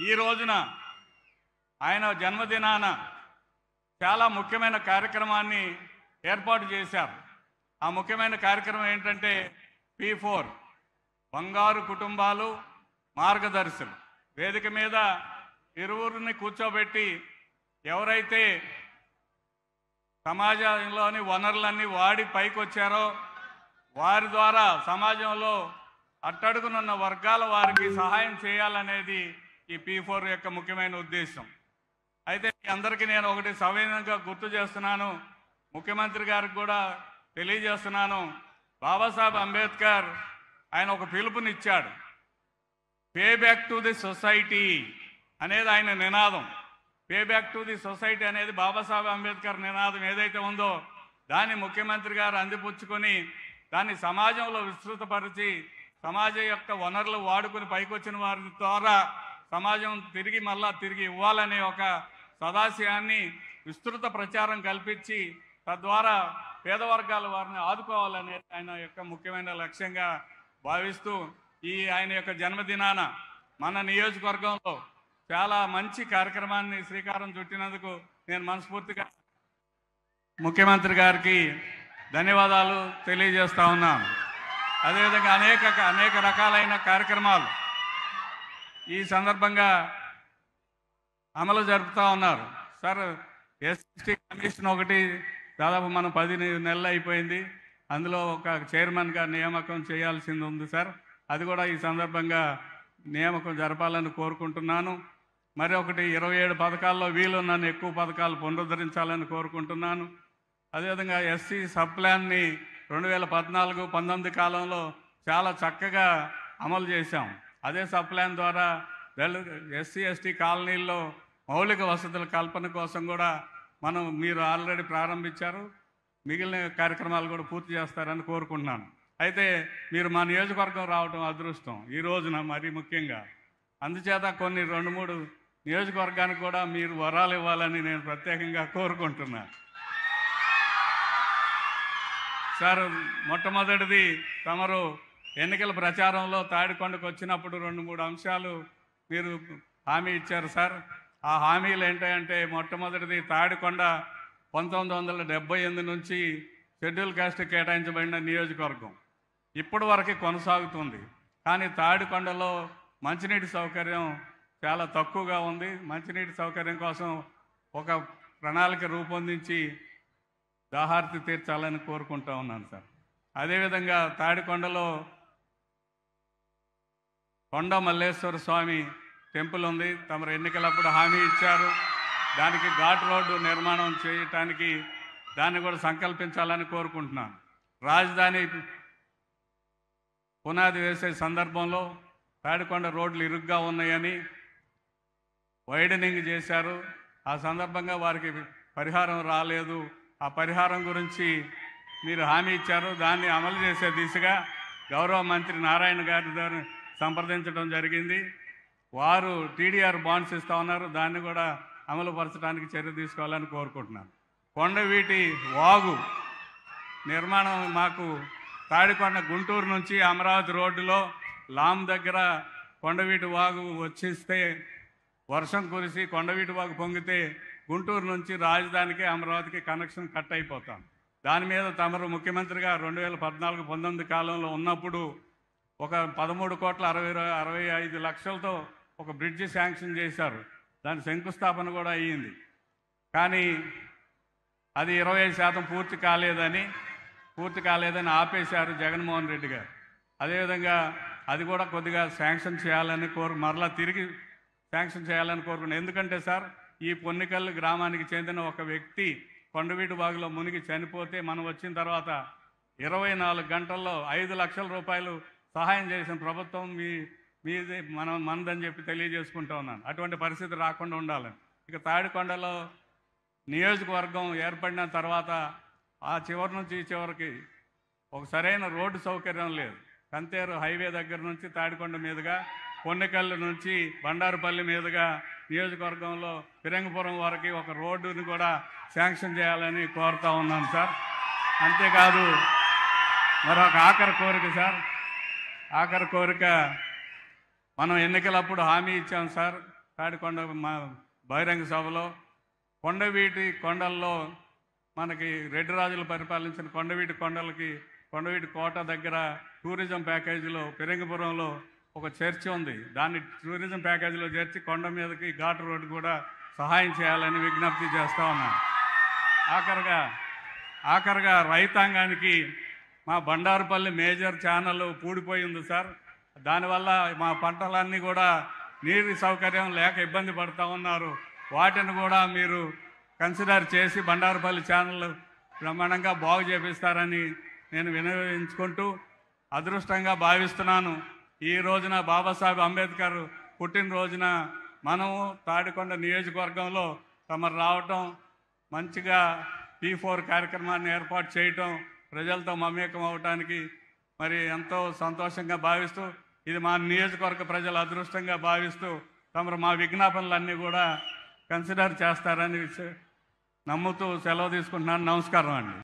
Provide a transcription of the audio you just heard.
ఈ రోజున ఆయన జన్మదినాన చాలా ముఖ్యమైన కార్యక్రమాన్ని ఏర్పాటు చేశారు. ఆ ముఖ్యమైన కార్యక్రమం ఏంటంటే P4 బంగారు కుటుంబాలు మార్గదర్శులు. వేదిక మీద ఇరువురిని కూర్చోబెట్టి ఎవరైతే సమాజంలోని వనరులన్నీ వాడి పైకి వచ్చారో వారి ద్వారా సమాజంలో అట్టడుగునున్న వర్గాల వారికి సహాయం చేయాలనేది ఈ P4 యొక్క ముఖ్యమైన ఉద్దేశం. అయితే మీ అందరికీ నేను ఒకటి సవినయంగా గుర్తు చేస్తున్నాను, ముఖ్యమంత్రి గారికి కూడా తెలియజేస్తున్నాను. బాబాసాహెబ్ అంబేద్కర్ ఆయన ఒక పిలుపునిచ్చాడు. Pay back to the society అనేది ఆయన నినాదం. Pay back to the society అనేది బాబాసాహెబ్ అంబేద్కర్ నినాదం ఏదైతే ఉందో దాన్ని ముఖ్యమంత్రి గారు అందిపుచ్చుకొని దాన్ని సమాజంలో విస్తృతపరిచి సమాజం యొక్క వనరులు వాడుకొని పైకొచ్చిన వారి ద్వారా సమాజం తిరిగి ఇవ్వాలనే ఒక సదాశయాన్ని విస్తృత ప్రచారం కల్పించి తద్వారా పేదవర్గాల వారిని ఆదుకోవాలనే ఆయన యొక్క ముఖ్యమైన లక్ష్యంగా భావిస్తూ ఆయన యొక్క జన్మదినాన మన నియోజకవర్గంలో చాలా మంచి కార్యక్రమాన్ని శ్రీకారం చుట్టినందుకు నేను మనస్ఫూర్తిగా ముఖ్యమంత్రి గారికి ధన్యవాదాలు తెలియజేస్తా ఉన్నాను. అదేవిధంగా అనేక రకాలైన కార్యక్రమాలు ఈ సందర్భంగా అమలు జరుపుతూ ఉన్నారు. సార్ ఎస్టీ కమిషన్ ఒకటి దాదాపు మనం 10 నెలలు అయిపోయింది. అందులో ఒక చైర్మన్గా నియామకం చేయాల్సింది ఉంది సార్. అది కూడా ఈ సందర్భంగా నియామకం జరపాలని కోరుకుంటున్నాను. మరి ఒకటి 27 పథకాల్లో వీలున్న ఎక్కువ పథకాలు పునరుద్ధరించాలని కోరుకుంటున్నాను. అదేవిధంగా ఎస్సీ సబ్ ప్లాన్ని 2014-19 కాలంలో చాలా చక్కగా అమలు చేశాం. అదే సబ్ ప్లాన్ ద్వారా ఎస్సీ ఎస్టీ కాలనీల్లో మౌలిక వసతుల కల్పన కోసం కూడా మీరు ఆల్రెడీ ప్రారంభించారు. మిగిలిన కార్యక్రమాలు కూడా పూర్తి చేస్తారని కోరుకుంటున్నాను. అయితే మీరు మా నియోజకవర్గం రావడం అదృష్టం ఈ రోజున మరీ ముఖ్యంగా. అందుచేత కొన్ని 2-3 నియోజకవర్గానికి కూడా మీరు వరాలు ఇవ్వాలని నేను ప్రత్యేకంగా కోరుకుంటున్నాను. సార్ మొట్టమొదటిది తమరు ఎన్నికల ప్రచారంలో తాడికొండకు వచ్చినప్పుడు 2-3 అంశాలు మీరు హామీ ఇచ్చారు సార్. ఆ హామీలు ఏంటంటే మొట్టమొదటిది తాడికొండ 1978 నుంచి షెడ్యూల్ కాస్ట్ కేటాయించబడిన నియోజకవర్గం ఇప్పటి వరకు కొనసాగుతుంది. కానీ తాడికొండలో మంచినీటి సౌకర్యం చాలా తక్కువగా ఉంది. మంచినీటి సౌకర్యం కోసం ఒక ప్రణాళిక రూపొందించి దాహార్తి తీర్చాలని కోరుకుంటూ ఉన్నాను సార్. అదేవిధంగా తాడికొండలో కొండ మల్లేశ్వర స్వామి టెంపుల్ ఉంది. తమరు ఎన్నికలప్పుడు హామీ ఇచ్చారు. దానికి ఘాట్ రోడ్డు నిర్మాణం చేయటానికి దాన్ని కూడా సంకల్పించాలని కోరుకుంటున్నాను. రాజధాని పునాది వేసే సందర్భంలో తాడికొండ రోడ్లు ఇరుగ్గా ఉన్నాయని వైడనింగ్ చేశారు. ఆ సందర్భంగా వారికి పరిహారం రాలేదు. ఆ పరిహారం గురించి మీరు హామీ ఇచ్చారు. దాన్ని అమలు చేసే దిశగా గౌరవ మంత్రి నారాయణ గారి ద్వారా సంప్రదించడం జరిగింది. వారు TDR బాండ్స్ ఇస్తూ ఉన్నారు. దాన్ని కూడా అమలు పరచడానికి చర్య తీసుకోవాలని కోరుకుంటున్నాను. కొండవీటి వాగు నిర్మాణం మాకు తాడికొండ గుంటూరు నుంచి అమరావతి రోడ్డులో లామ్ దగ్గర కొండవీటి వాగు వచ్చిస్తే వర్షం కురిసి కొండవీటి వాగు పొంగితే గుంటూరు నుంచి రాజధానికి అమరావతికి కనెక్షన్ కట్ అయిపోతాం. దాని మీద తమరు ముఖ్యమంత్రిగా 2014-19 కాలంలో ఉన్నప్పుడు ఒక 13,65,00,000తో ఒక బ్రిడ్జి శాంక్షన్ చేశారు. దాని శంకుస్థాపన కూడా అయ్యింది. కానీ అది 25% పూర్తి కాలేదని ఆపేశారు జగన్మోహన్ రెడ్డి గారు. అదేవిధంగా అది కూడా కొద్దిగా శాంక్షన్ చేయాలని మరలా తిరిగి శాంక్షన్ చేయాలని కోరుకున్నాను. ఎందుకంటే సార్ ఈ పొన్నికల్లు గ్రామానికి చెందిన ఒక వ్యక్తి కొండవీటి వాగులో మునిగి చనిపోతే మనం వచ్చిన తర్వాత 24 గంటల్లో 5 లక్షల రూపాయలు సహాయం చేసిన ప్రభుత్వం మీది మనదని చెప్పి తెలియజేసుకుంటూ ఉన్నాను. అటువంటి పరిస్థితి రాకుండా ఉండాలని. ఇక తాడికొండలో నియోజకవర్గం ఏర్పడిన తర్వాత ఆ చివరి నుంచి ఈ చివరికి ఒక సరైన రోడ్డు సౌకర్యం లేదు. కంతేరు హైవే దగ్గర నుంచి తాడికొండ మీదుగా పొన్నికల్లు నుంచి బండారుపల్లి మీదుగా నియోజకవర్గంలో ఫిరంగిపురం వరకు ఒక రోడ్డుని కూడా శాంక్షన్ చేయాలని కోరుతూ ఉన్నాను సార్. అంతేకాదు మరొక ఆఖరి కోరిక సార్. ఆఖరి కోరిక మనం ఎన్నికలప్పుడు హామీ ఇచ్చాం సార్. తాడికొండ మా బహిరంగ సభలో కొండవీటి కొండల్లో మనకి రెడ్డి రాజులు పరిపాలించిన కొండవీటి కొండలకి కొండవీటి కోట దగ్గర టూరిజం ప్యాకేజీలో పెరంగిపురంలో ఒక చర్చి ఉంది. దాన్ని టూరిజం ప్యాకేజీలో చేర్చి కొండ మీదకి ఘాటు రోడ్డు కూడా సహాయం చేయాలని విజ్ఞప్తి చేస్తూ ఉన్నాను. ఆఖరిగా రైతాంగానికి మా బండారుపల్లి మేజర్ ఛానల్ పూడిపోయి ఉంది సార్. దానివల్ల మా పంటలన్నీ కూడా నీటి సౌకర్యం లేక ఇబ్బంది పడుతూ ఉన్నారు. వాటిని కూడా మీరు కన్సిడర్ చేసి బండారుపల్లి ఛానల్ బ్రహ్మాండంగా బాగు చేపిస్తారని నేను వినవించుకుంటూ అదృష్టంగా భావిస్తున్నాను. ఈ రోజున బాబాసాహెబ్ అంబేద్కర్ పుట్టినరోజున మనము తాడికొండ నియోజకవర్గంలో తమరు రావటం, మంచిగా P4 కార్యక్రమాన్ని ఏర్పాటు చేయటం, ప్రజలతో మమేకం అవటానికి మరి ఎంతో సంతోషంగా భావిస్తూ, ఇది మా నియోజకవర్గ ప్రజల అదృష్టంగా భావిస్తూ తమరు మా విజ్ఞాపనలన్నీ కూడా కన్సిడర్ చేస్తారని నమ్ముతూ సెలవు తీసుకుంటున్నాను. నమస్కారం అండి.